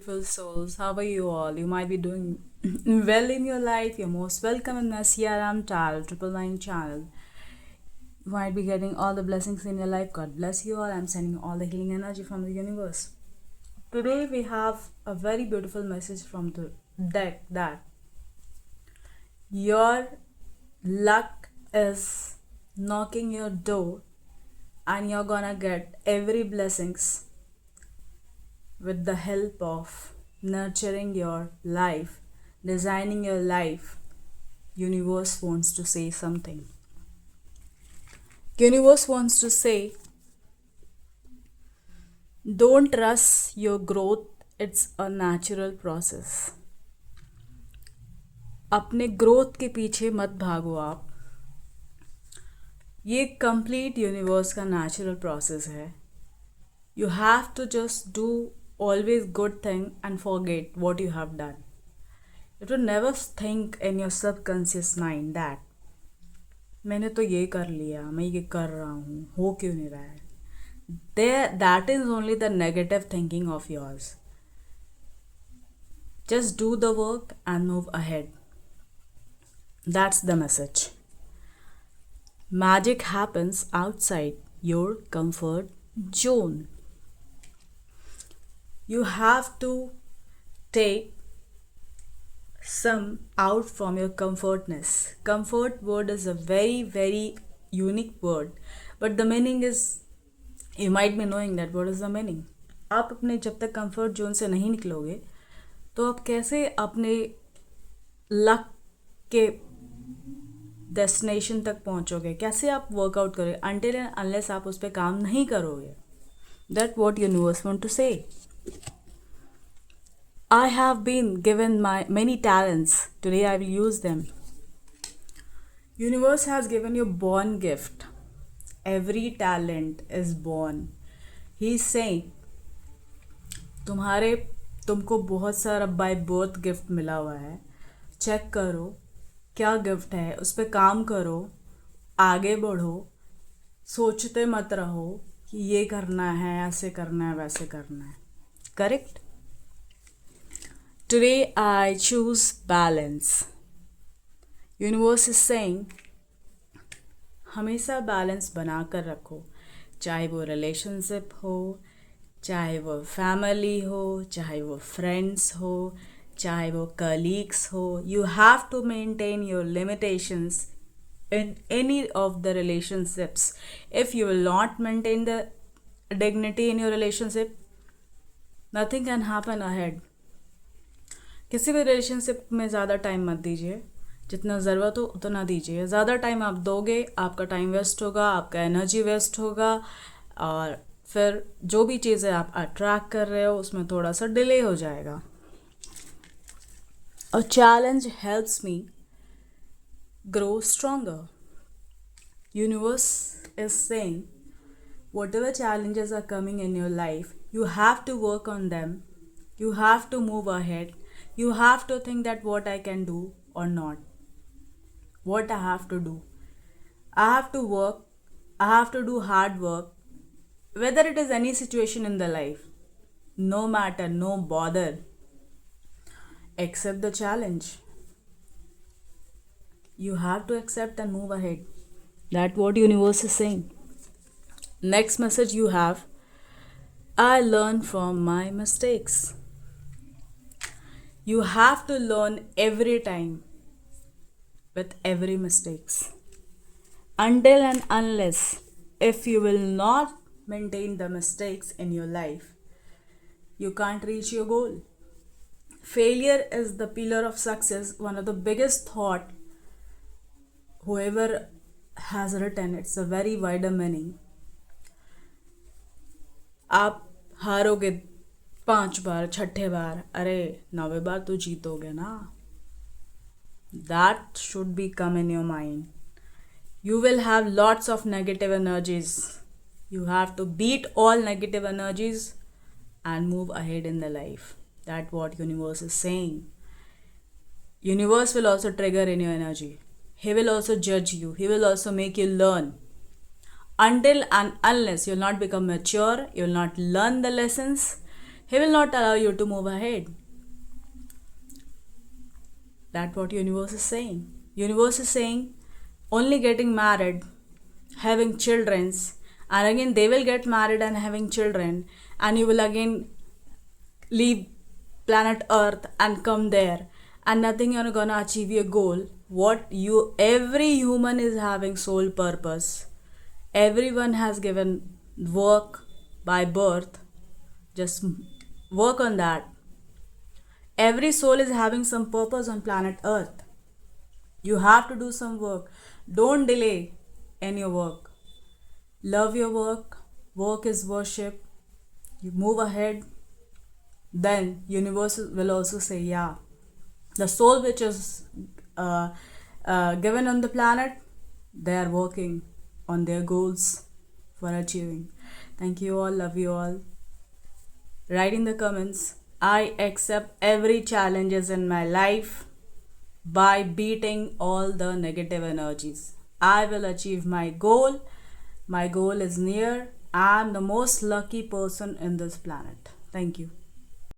Beautiful souls, how are you all? You might be doing well in your life. You're most welcome in the CRM Tal 999 channel. You might be getting all the blessings in your life. God bless you all. I'm sending all the healing energy from the universe. Today we have a very beautiful message from the deck that your luck is knocking your door and you're gonna get every blessings with the help of nurturing your life, designing your life. Universe wants to say something. Universe wants to say, don't rush your growth, it's a natural process. अपने growth के पीछे मत भागो आप. ये complete universe का natural process है. You have to just do always good thing and forget what you have done. You should never think in your subconscious mind that मैंने तो ये कर लिया, मैं ये कर रहा हूँ, हो क्यों नहीं रहा है. That is only the negative thinking of yours. Just do the work and move ahead. That's the message. Magic happens outside your comfort zone. You have to take some out from your comfortness. Comfort word is a very unique word, but the meaning is, you might be knowing that what is the meaning. आप अपने जब तक comfort zone से नहीं निकलोगे तो आप कैसे अपने लक के डेस्टिनेशन तक पहुंचोगे, कैसे आप वर्कआउट करोगे अनटिल एंड अनलेस आप उस पर काम नहीं करोगे. That what universe want to say. I have been given my many talents. Today I will use them. Universe has given you born gift. Every talent is born. He is saying तुमको बहुत सारा by birth gift मिला हुआ है. Check करो क्या gift है, उस पर काम करो, आगे बढ़ो. सोचते मत रहो कि ये करना है, ऐसे करना है, वैसे करना है. Correct. Today I choose balance. Universe is saying हमेशा बैलेंस बना कर रखो. चाहे वो रिलेशनशिप हो, चाहे वो फैमिली हो, चाहे वो फ्रेंड्स हो, चाहे वो कलीग्स हो. You have to maintain your limitations in any of the relationships. If you will not maintain the dignity in your relationship, nothing can happen ahead. किसी भी रिलेशनशिप में ज़्यादा टाइम मत दीजिए. जितना ज़रूरत हो उतना दीजिए. ज़्यादा टाइम आप दोगे, आपका टाइम वेस्ट होगा, आपका एनर्जी वेस्ट होगा, और फिर जो भी चीज़ें आप अट्रैक्ट कर रहे हो उसमें थोड़ा सा डिले हो जाएगा. A challenge helps me grow stronger. Universe is saying whatever challenges are coming in your life, you have to work on them. You have to move ahead. You have to think that what I can do or not. What I have to do. I have to work. I have to do hard work. Whether it is any situation in the life, no matter, no bother. Accept the challenge. You have to accept and move ahead. That's what universe is saying. Next message you have, I learn from my mistakes. You have to learn every time with every mistakes. Until and unless if you will not maintain the mistakes in your life, you can't reach your goal. Failure is the pillar of success. One of the biggest thought whoever has written, it's a very wider meaning. आप हारोगे 5 बार, 6ठे बार, अरे 9वें बार तो जीतोगे ना. That should be come in your mind. You will have lots of negative energies. You have to beat all negative energies and move ahead in the life. That's what universe is saying. Universe will also trigger in your energy. He will also judge you. He will also make you learn. Until and unless you'll not become mature, you'll not learn the lessons, He will not allow you to move ahead. That's what universe is saying. Universe is saying only getting married, having childrens, and again they will get married and having children, and you will again leave planet earth and come there, and nothing you're gonna achieve your goal. What you every human is having soul purpose. Everyone has given work by birth. Just work on that. Every soul is having some purpose on planet earth. You have to do some work. Don't delay in your work. Love your work. Work is worship. You move ahead. Then universe will also say, yeah, the soul which is given on the planet, they are working on their goals for achieving. Thank you all. Love you all. Write in the comments, I accept every challenges in my life by beating all the negative energies. I will achieve my goal. My goal is near. I am the most lucky person in this planet. Thank you.